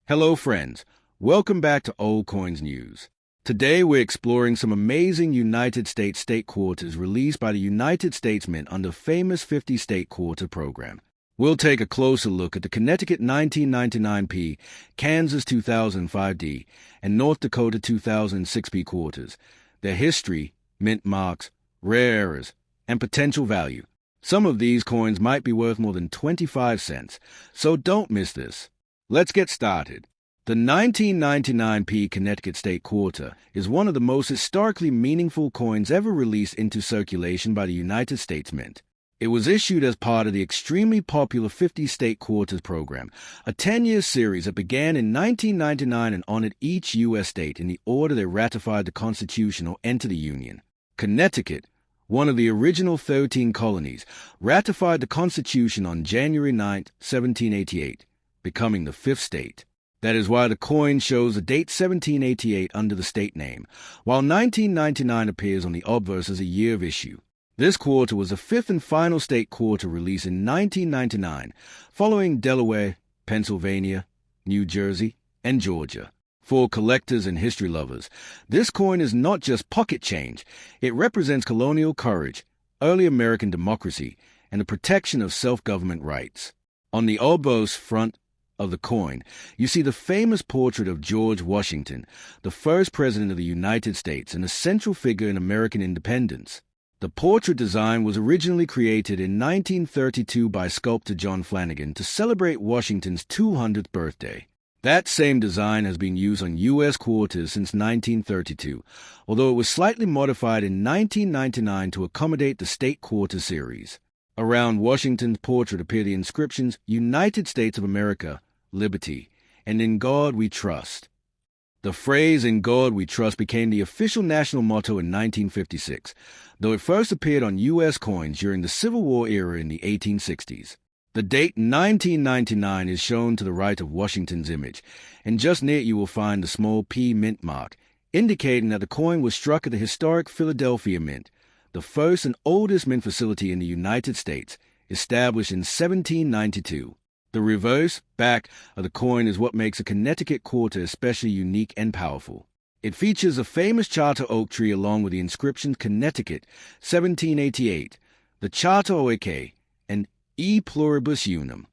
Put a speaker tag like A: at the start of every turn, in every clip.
A: Hello, friends. Welcome back to Old Coins News. Today, we're exploring some amazing United States state quarters released by the United States Mint under the famous 50 state quarter program. We'll take a closer look at the Connecticut 1999p, Kansas 2005d, and North Dakota 2006p quarters, their history, mint marks, rare errors, and potential value. Some of these coins might be worth more than 25 cents, so don't miss this. Let's get started. The 1999p Connecticut State Quarter is one of the most historically meaningful coins ever released into circulation by the United States Mint. It was issued as part of the extremely popular 50 State Quarters program, a 10-year series that began in 1999 and honored each U.S. state in the order they ratified the Constitution or entered the Union. Connecticut, one of the original 13 colonies, ratified the Constitution on January 9, 1788. Becoming the fifth state. That is why the coin shows the date 1788 under the state name, while 1999 appears on the obverse as a year of issue. This quarter was the fifth and final state quarter released in 1999, following Delaware, Pennsylvania, New Jersey, and Georgia. For collectors and history lovers, this coin is not just pocket change. It represents colonial courage, early American democracy, and the protection of self-government rights. On the obverse front of the coin, you see the famous portrait of George Washington, the first president of the United States and a central figure in American independence. The portrait design was originally created in 1932 by sculptor John Flanagan to celebrate Washington's 200th birthday. That same design has been used on U.S. quarters since 1932, although it was slightly modified in 1999 to accommodate the state quarter series. Around Washington's portrait appear the inscriptions, United States of America, Liberty, and In God We Trust. The phrase In God We Trust became the official national motto in 1956, though it first appeared on U.S. coins during the Civil War era in the 1860s. The date 1999 is shown to the right of Washington's image, and just near it you will find the small P mint mark, indicating that the coin was struck at the historic Philadelphia Mint, the first and oldest mint facility in the United States, established in 1792. The reverse, back, of the coin is what makes a Connecticut quarter especially unique and powerful. It features a famous charter oak tree along with the inscriptions Connecticut, 1788, the Charter Oak, and E Pluribus Unum.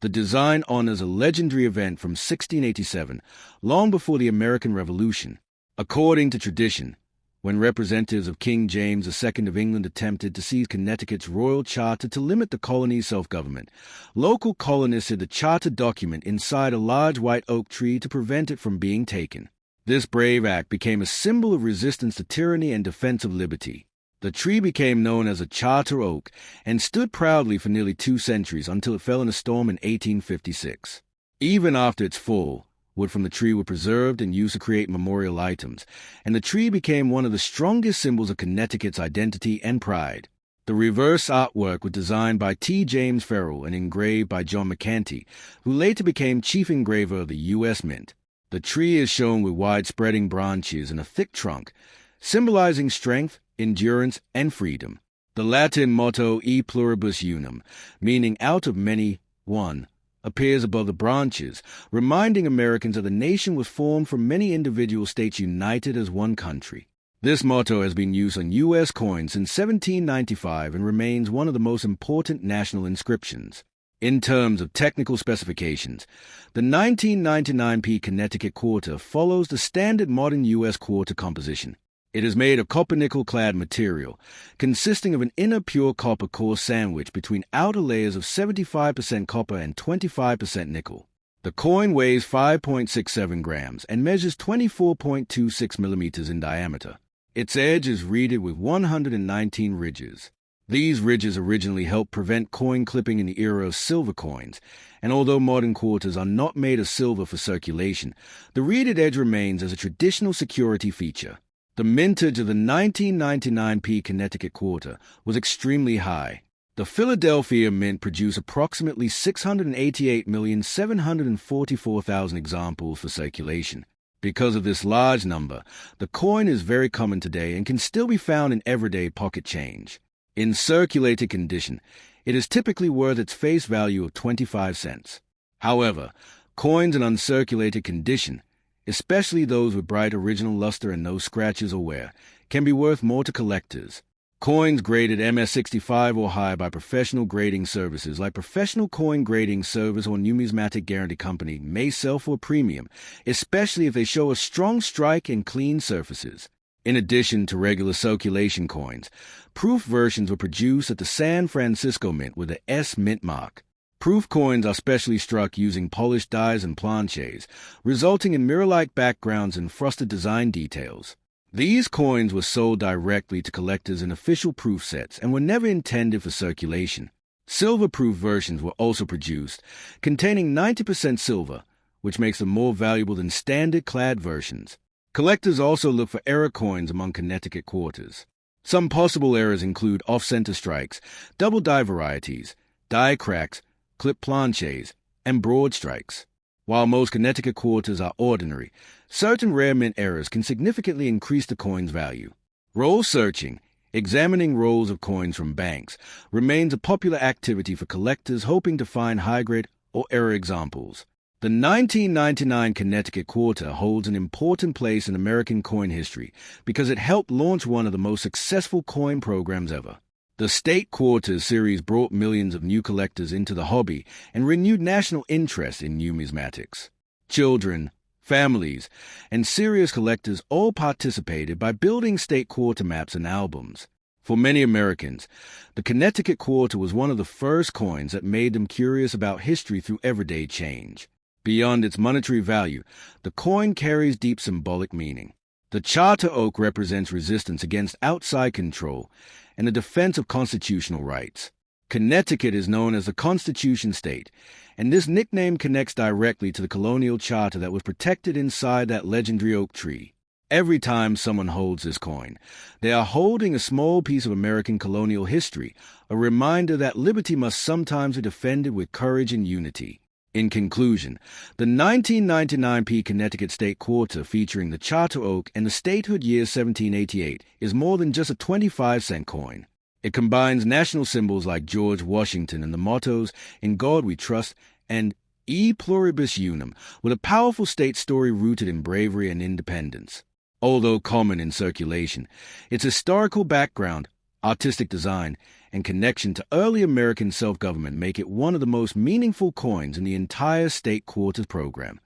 A: The design honors a legendary event from 1687, long before the American Revolution. According to tradition, when representatives of King James II of England attempted to seize Connecticut's royal charter to limit the colony's self-government, local colonists hid the charter document inside a large white oak tree to prevent it from being taken. This brave act became a symbol of resistance to tyranny and defense of liberty. The tree became known as a charter oak and stood proudly for nearly 2 centuries until it fell in a storm in 1856. Even after its fall, wood from the tree were preserved and used to create memorial items, and the tree became one of the strongest symbols of Connecticut's identity and pride. The reverse artwork was designed by T. James Farrell and engraved by John McCanty, who later became chief engraver of the U.S. Mint. The tree is shown with wide-spreading branches and a thick trunk, symbolizing strength, endurance, and freedom. The Latin motto E Pluribus Unum, meaning out of many, one, appears above the branches, reminding Americans that the nation was formed from many individual states united as one country. This motto has been used on U.S. coins since 1795 and remains one of the most important national inscriptions. In terms of technical specifications, the 1999p Connecticut quarter follows the standard modern U.S. quarter composition. It is made of copper-nickel-clad material, consisting of an inner pure copper core sandwiched between outer layers of 75% copper and 25% nickel. The coin weighs 5.67 grams and measures 24.26 millimeters in diameter. Its edge is reeded with 119 ridges. These ridges originally helped prevent coin clipping in the era of silver coins, and although modern quarters are not made of silver for circulation, the reeded edge remains as a traditional security feature. The mintage of the 1999p Connecticut quarter was extremely high. The Philadelphia Mint produced approximately 688,744,000 examples for circulation. Because of this large number, the coin is very common today and can still be found in everyday pocket change. In circulated condition, it is typically worth its face value of 25 cents. However, Coins in uncirculated condition, especially those with bright original luster and no scratches or wear, can be worth more to collectors. Coins graded MS-65 or higher by professional grading services like Professional Coin Grading Service or Numismatic Guarantee Company may sell for a premium, especially if they show a strong strike and clean surfaces. In addition to regular circulation coins, proof versions were produced at the San Francisco Mint with the S Mint mark. Proof coins are specially struck using polished dies and planchets, resulting in mirror-like backgrounds and frosted design details. These coins were sold directly to collectors in official proof sets and were never intended for circulation. Silver-proof versions were also produced, containing 90% silver, which makes them more valuable than standard clad versions. Collectors also look for error coins among Connecticut quarters. Some possible errors include off-center strikes, double die varieties, die cracks, clip planchets, and broad strikes. While most Connecticut quarters are ordinary, certain rare mint errors can significantly increase the coin's value. Roll searching, examining rolls of coins from banks, remains a popular activity for collectors hoping to find high-grade or error examples. The 1999 Connecticut quarter holds an important place in American coin history because it helped launch one of the most successful coin programs ever. The State Quarters series brought millions of new collectors into the hobby and renewed national interest in numismatics. Children, families, and serious collectors all participated by building state quarter maps and albums. For many Americans, the Connecticut quarter was one of the first coins that made them curious about history through everyday change. Beyond its monetary value, the coin carries deep symbolic meaning. The charter oak represents resistance against outside control and the defense of constitutional rights. Connecticut is known as the Constitution State, and this nickname connects directly to the colonial charter that was protected inside that legendary oak tree. Every time someone holds this coin, they are holding a small piece of American colonial history, a reminder that liberty must sometimes be defended with courage and unity. In conclusion, the 1999 Connecticut State Quarter featuring the Charter Oak and the statehood year 1788 is more than just a 25-cent coin. It combines national symbols like George Washington and the mottos "In God We Trust" and "E Pluribus Unum" with a powerful state story rooted in bravery and independence. Although common in circulation, its historical background, artistic design, and connection to early American self-government make it one of the most meaningful coins in the entire state quarters program.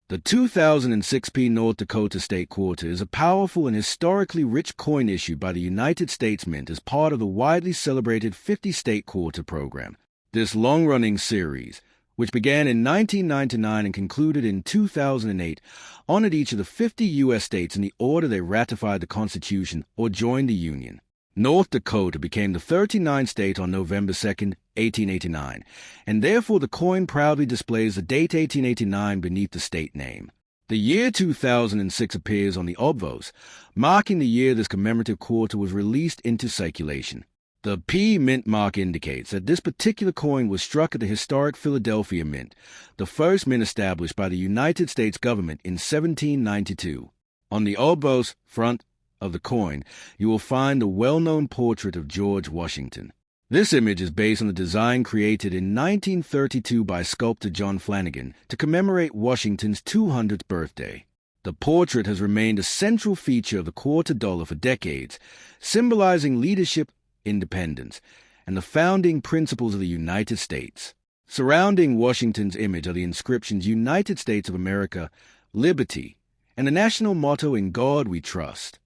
A: The 2006 North Dakota State Quarter is a powerful and historically rich coin issued by the United States Mint as part of the widely celebrated 50 State Quarter program. This long-running series, which began in 1999 and concluded in 2008, honored each of the 50 U.S. states in the order they ratified the Constitution or joined the Union. North Dakota became the 39th state on November 2, 1889, and therefore the coin proudly displays the date 1889 beneath the state name. The year 2006 appears on the obverse, marking the year this commemorative quarter was released into circulation. The P Mint mark indicates that this particular coin was struck at the historic Philadelphia Mint, the first mint established by the United States government in 1792. On the obverse front of the coin, you will find the well-known portrait of George Washington. This image is based on the design created in 1932 by sculptor John Flanagan to commemorate Washington's 200th birthday. The portrait has remained a central feature of the quarter dollar for decades, symbolizing leadership, independence, and the founding principles of the United States. Surrounding Washington's image are the inscriptions "United States of America, Liberty," and the national motto "In God We Trust."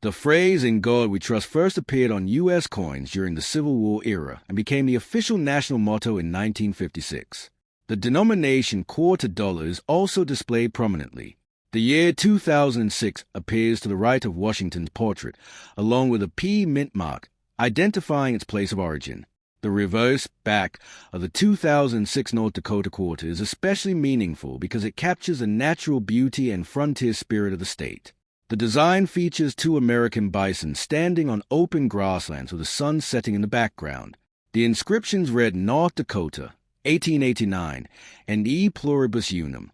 A: The phrase "In God We Trust" first appeared on U.S. coins during the Civil War era and became the official national motto in 1956. The denomination quarter dollar is also displayed prominently. The year 2006 appears to the right of Washington's portrait, along with a P Mint mark, identifying its place of origin. The reverse back of the 2006 North Dakota quarter is especially meaningful because it captures the natural beauty and frontier spirit of the state. The design features two American bison standing on open grasslands with the sun setting in the background. The inscriptions read "North Dakota, 1889, and E Pluribus Unum."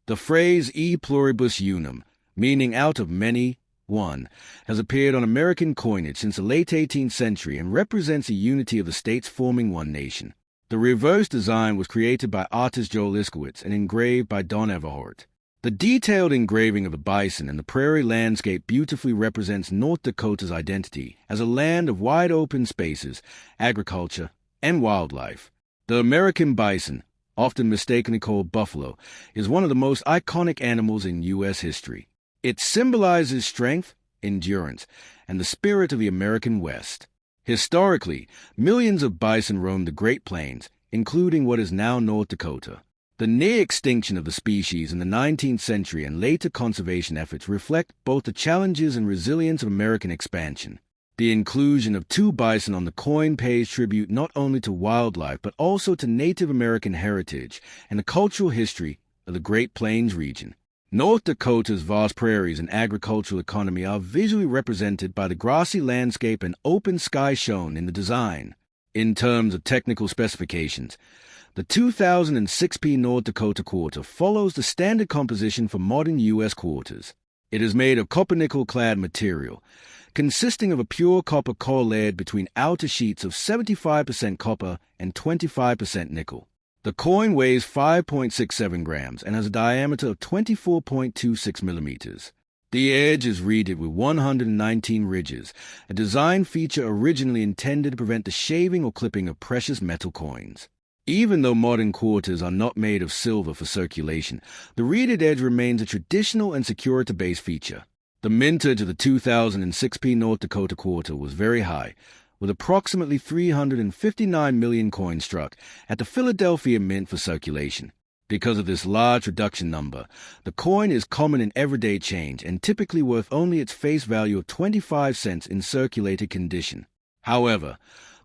A: The phrase "E Pluribus Unum," meaning "out of many, one," has appeared on American coinage since the late 18th century and represents the unity of the states forming one nation. The reverse design was created by artist Joel Iskowitz and engraved by Don Everhart. The detailed engraving of the bison and the prairie landscape beautifully represents North Dakota's identity as a land of wide open spaces, agriculture, and wildlife. The American bison, often mistakenly called buffalo, is one of the most iconic animals in U.S. history. It symbolizes strength, endurance, and the spirit of the American West. Historically, millions of bison roamed the Great Plains, including what is now North Dakota. The near extinction of the species in the 19th century and later conservation efforts reflect both the challenges and resilience of American expansion. The inclusion of 2 bison on the coin pays tribute not only to wildlife but also to Native American heritage and the cultural history of the Great Plains region. North Dakota's vast prairies and agricultural economy are visually represented by the grassy landscape and open sky shown in the design. In terms of technical specifications, the 2006 North Dakota quarter follows the standard composition for modern U.S. quarters. It is made of copper-nickel-clad material, consisting of a pure copper core layered between outer sheets of 75% copper and 25% nickel. The coin weighs 5.67 grams and has a diameter of 24.26 millimeters. The edge is reeded with 119 ridges, a design feature originally intended to prevent the shaving or clipping of precious metal coins. Even though modern quarters are not made of silver for circulation, the reeded edge remains a traditional and security-based feature. The mintage of the 2006 North Dakota quarter was very high, with approximately 359 million coins struck at the Philadelphia Mint for circulation. Because of this large reduction number, the coin is common in everyday change and typically worth only its face value of 25 cents in circulated condition. However,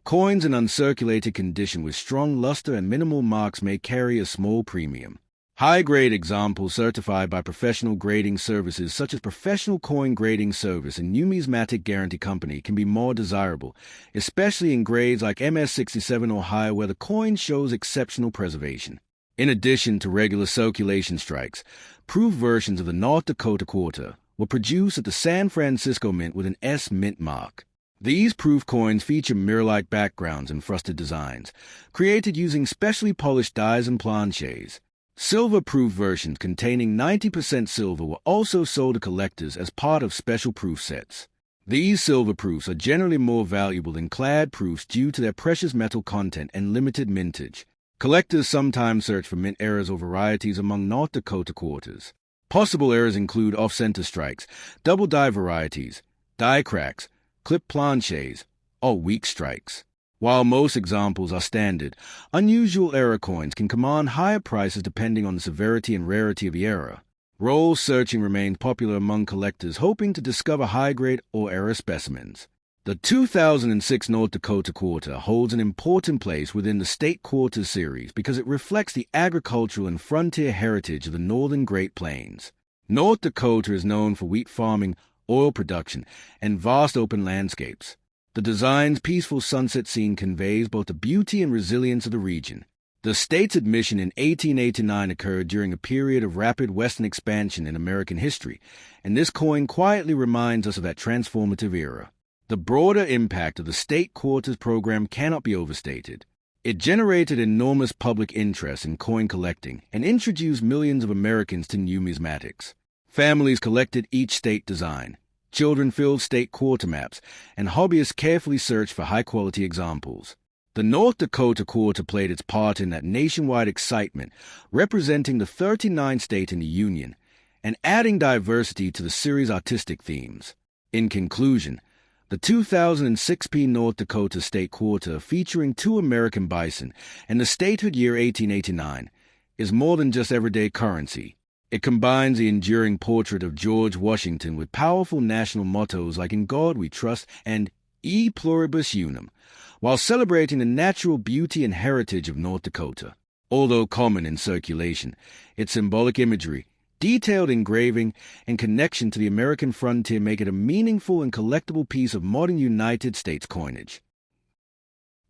A: coins in uncirculated condition with strong luster and minimal marks may carry a small premium. High-grade examples certified by professional grading services such as Professional Coin Grading Service and Numismatic Guarantee Company can be more desirable, especially in grades like MS-67 or higher where the coin shows exceptional preservation. In addition to regular circulation strikes, proof versions of the North Dakota quarter were produced at the San Francisco Mint with an S Mint mark. These proof coins feature mirror-like backgrounds and frosted designs, created using specially polished dies and planchets. Silver-proof versions containing 90% silver were also sold to collectors as part of special proof sets. These silver proofs are generally more valuable than clad proofs due to their precious metal content and limited mintage. Collectors sometimes search for mint errors or varieties among North Dakota quarters. Possible errors include off-center strikes, double die varieties, die cracks, clip planchets, or weak strikes. While most examples are standard, unusual error coins can command higher prices depending on the severity and rarity of the error. Roll searching remains popular among collectors hoping to discover high-grade or error specimens. The 2006 North Dakota quarter holds an important place within the State Quarters series because it reflects the agricultural and frontier heritage of the northern Great Plains. North Dakota is known for wheat farming, oil production, and vast open landscapes. The design's peaceful sunset scene conveys both the beauty and resilience of the region. The state's admission in 1889 occurred during a period of rapid western expansion in American history, and this coin quietly reminds us of that transformative era. The broader impact of the State Quarters program cannot be overstated. It generated enormous public interest in coin collecting and introduced millions of Americans to numismatics. Families collected each state design. Children filled state quarter maps, and hobbyists carefully searched for high-quality examples. The North Dakota quarter played its part in that nationwide excitement, representing the 39th state in the Union, and adding diversity to the series' artistic themes. In conclusion, the 2006 North Dakota State Quarter, featuring 2 American bison and the statehood year 1889, is more than just everyday currency. It combines the enduring portrait of George Washington with powerful national mottos like "In God We Trust" and "E Pluribus Unum," while celebrating the natural beauty and heritage of North Dakota. Although common in circulation, its symbolic imagery, detailed engraving, and connection to the American frontier make it a meaningful and collectible piece of modern United States coinage.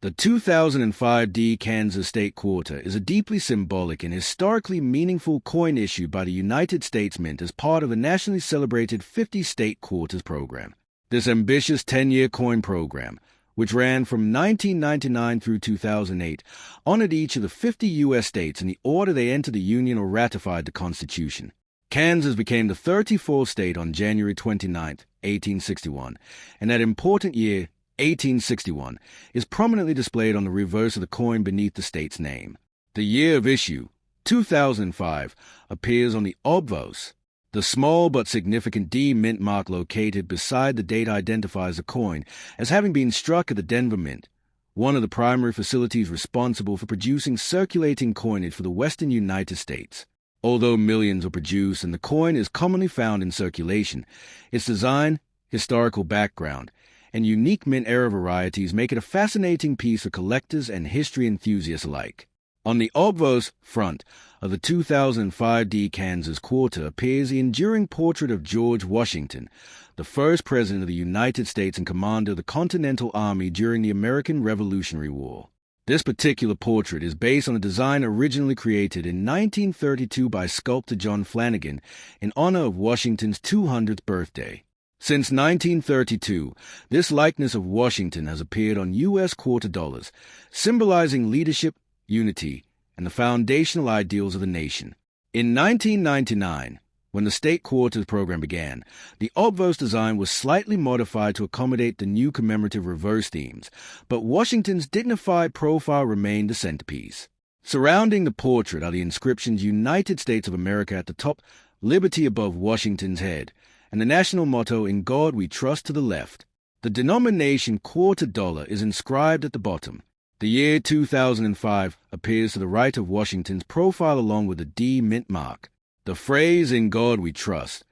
A: The 2005 Kansas State Quarter is a deeply symbolic and historically meaningful coin issued by the United States Mint as part of the nationally celebrated 50 State Quarters program. This ambitious 10-year coin program, which ran from 1999 through 2008, honored each of the 50 U.S. states in the order they entered the Union or ratified the Constitution. Kansas became the 34th state on January 29, 1861, and that important year, 1861, is prominently displayed on the reverse of the coin beneath the state's name. The year of issue, 2005, appears on the obverse. The small but significant D mint mark located beside the date identifies the coin as having been struck at the Denver Mint, one of the primary facilities responsible for producing circulating coinage for the western United States. Although millions are produced and the coin is commonly found in circulation, its design, historical background, and unique mint-era varieties make it a fascinating piece for collectors and history enthusiasts alike. On the obverse front of the 2005 D Kansas quarter appears the enduring portrait of George Washington, the first president of the United States and commander of the Continental Army during the American Revolutionary War. This particular portrait is based on a design originally created in 1932 by sculptor John Flanagan in honor of Washington's 200th birthday. Since 1932, this likeness of Washington has appeared on U.S. quarter dollars, symbolizing leadership, unity, and the foundational ideals of the nation. In 1999, when the state quarters program began, the obverse design was slightly modified to accommodate the new commemorative reverse themes, but Washington's dignified profile remained the centerpiece. Surrounding the portrait are the inscriptions United States of America at the top, Liberty above Washington's head, and the national motto, In God We Trust, to the left. The denomination quarter dollar is inscribed at the bottom. The year 2005 appears to the right of Washington's profile along with the D mint mark. The phrase, In God We Trust,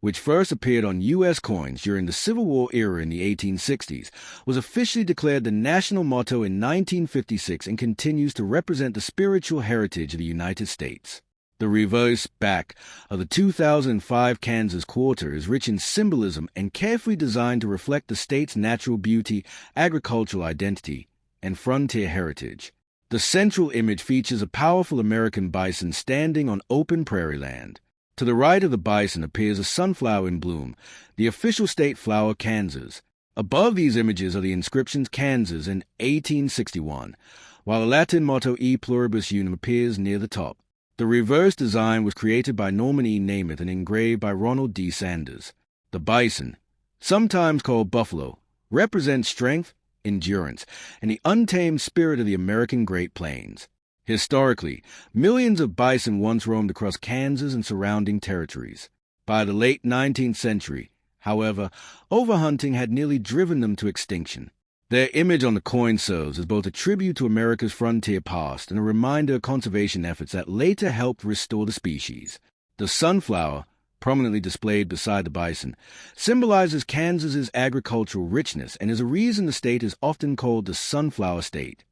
A: which first appeared on U.S. coins during the Civil War era in the 1860s, was officially declared the national motto in 1956 and continues to represent the spiritual heritage of the United States. The reverse back of the 2005 Kansas quarter is rich in symbolism and carefully designed to reflect the state's natural beauty, agricultural identity, and frontier heritage. The central image features a powerful American bison standing on open prairie land. To the right of the bison appears a sunflower in bloom, the official state flower Kansas. Above these images are the inscriptions Kansas in 1861, while the Latin motto E pluribus unum appears near the top. The reverse design was created by Norman E. Namath and engraved by Ronald D. Sanders. The bison, sometimes called buffalo, represents strength, endurance, and the untamed spirit of the American Great Plains. Historically, millions of bison once roamed across Kansas and surrounding territories. By the late 19th century, however, overhunting had nearly driven them to extinction. Their image on the coin serves as both a tribute to America's frontier past and a reminder of conservation efforts that later helped restore the species. The sunflower, prominently displayed beside the bison, symbolizes Kansas's agricultural richness and is a reason the state is often called the Sunflower State.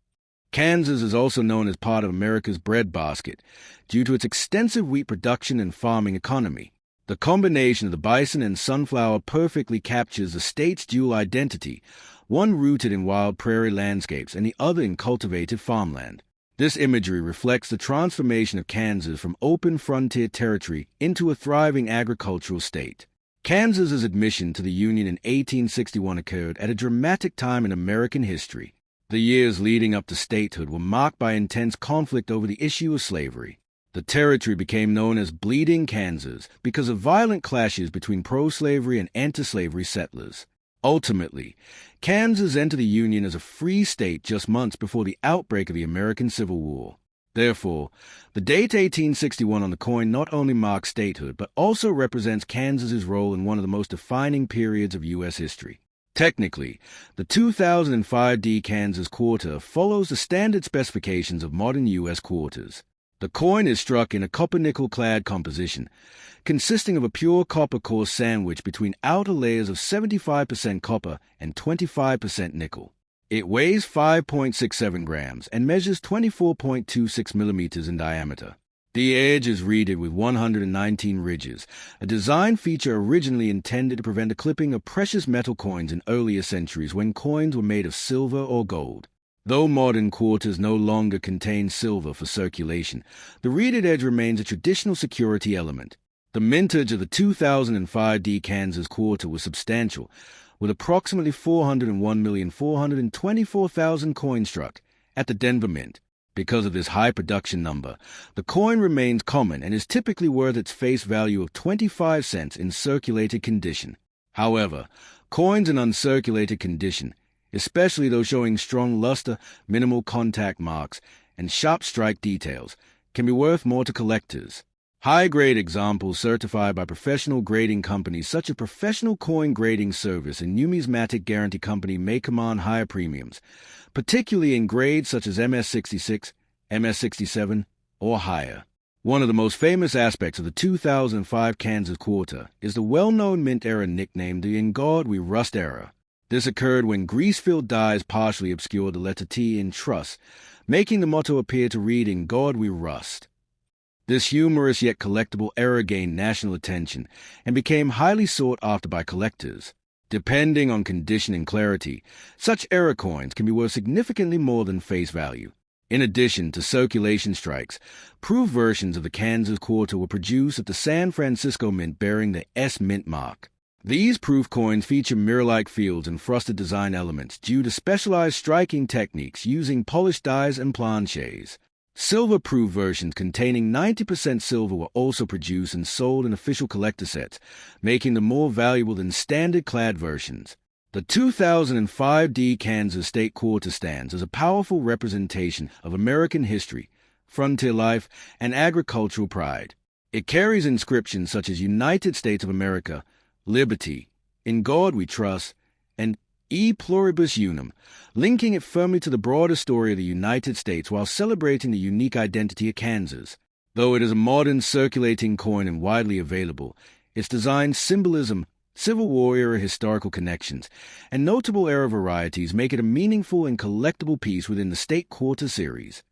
A: Kansas is also known as part of America's breadbasket due to its extensive wheat production and farming economy. The combination of the bison and sunflower perfectly captures the state's dual identity, one rooted in wild prairie landscapes and the other in cultivated farmland. This imagery reflects the transformation of Kansas from open frontier territory into a thriving agricultural state. Kansas's admission to the Union in 1861 occurred at a dramatic time in American history. The years leading up to statehood were marked by intense conflict over the issue of slavery. The territory became known as Bleeding Kansas because of violent clashes between pro-slavery and anti-slavery settlers. Ultimately, Kansas entered the Union as a free state just months before the outbreak of the American Civil War. Therefore, the date 1861 on the coin not only marks statehood, but also represents Kansas's role in one of the most defining periods of U.S. history. Technically, the 2005 D Kansas quarter follows the standard specifications of modern U.S. quarters. The coin is struck in a copper-nickel-clad composition, consisting of a pure copper core sandwiched between outer layers of 75% copper and 25% nickel. It weighs 5.67 grams and measures 24.26 millimeters in diameter. The edge is reeded with 119 ridges, a design feature originally intended to prevent the clipping of precious metal coins in earlier centuries when coins were made of silver or gold. Though modern quarters no longer contain silver for circulation, the reeded edge remains a traditional security element. The mintage of the 2005 D Kansas quarter was substantial, with approximately 401,424,000 coins struck at the Denver Mint. Because of this high production number, the coin remains common and is typically worth its face value of 25 cents in circulated condition. However, coins in uncirculated condition, especially those showing strong luster, minimal contact marks, and sharp strike details, can be worth more to collectors. High-grade examples certified by professional grading companies such as Professional Coin Grading Service and Numismatic Guarantee Company may command higher premiums, particularly in grades such as MS66, MS67, or higher. One of the most famous aspects of the 2005 Kansas Quarter is the well-known mint era nicknamed the In God We Rust era. This occurred when grease-filled dyes partially obscured the letter T in Trust, making the motto appear to read In God We Rust. This humorous yet collectible era gained national attention and became highly sought after by collectors. Depending on condition and clarity, such era coins can be worth significantly more than face value. In addition to circulation strikes, proof versions of the Kansas Quarter were produced at the San Francisco Mint bearing the S Mint mark. These proof coins feature mirror-like fields and frosted design elements due to specialized striking techniques using polished dies and planchets. Silver-proof versions containing 90% silver were also produced and sold in official collector sets, making them more valuable than standard-clad versions. The 2005 D Kansas State Quarter stands as a powerful representation of American history, frontier life, and agricultural pride. It carries inscriptions such as United States of America, Liberty, In God We Trust, and E Pluribus Unum, linking it firmly to the broader story of the United States while celebrating the unique identity of Kansas. Though it is a modern circulating coin and widely available, its design symbolism, Civil War era historical connections, and notable era varieties make it a meaningful and collectible piece within the State Quarter series.